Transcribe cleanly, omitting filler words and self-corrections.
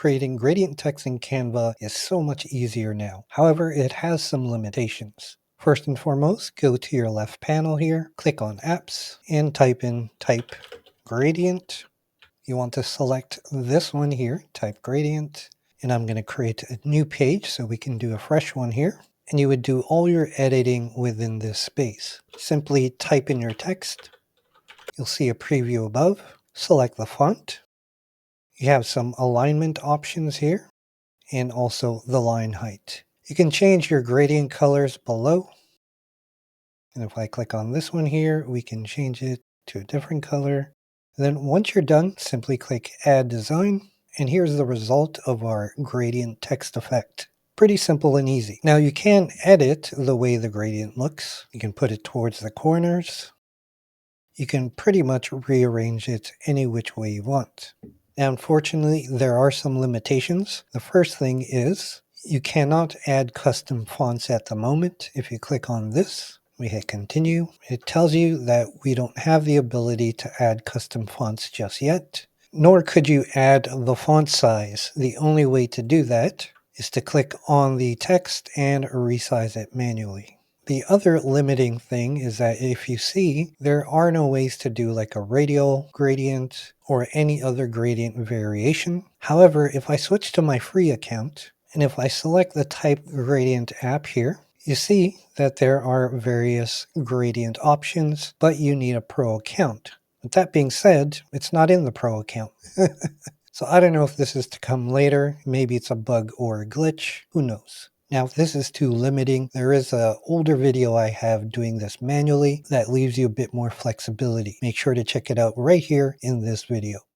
Creating gradient text in Canva is so much easier now. However, it has some limitations. First and foremost, go to your left panel here, click on Apps, and type gradient. You want to select this one here, type gradient, and I'm going to create a new page so we can do a fresh one here. And you would do all your editing within this space. Simply type in your text. You'll see a preview above. Select the font. You have some alignment options here and also the line height. You can change your gradient colors below. And if I click on this one here, we can change it to a different color. And then once you're done, simply click Add Design. And here's the result of our gradient text effect. Pretty simple and easy. Now you can edit the way the gradient looks. You can put it towards the corners. You can pretty much rearrange it any which way you want. Now, unfortunately, there are some limitations. The first thing is you cannot add custom fonts at the moment. If you click on this, we hit continue. It tells you that we don't have the ability to add custom fonts just yet, nor could you add the font size. The only way to do that is to click on the text and resize it manually. The other limiting thing is that if you see, there are no ways to do like a radial gradient or any other gradient variation. However, if I switch to my free account, and if I select the type gradient app here, you see that there are various gradient options, but you need a pro account. With that being said, it's not in the pro account. So I don't know if this is to come later. Maybe it's a bug or a glitch. Who knows? Now, if this is too limiting, there is an older video I have doing this manually that leaves you a bit more flexibility. Make sure to check it out right here in this video.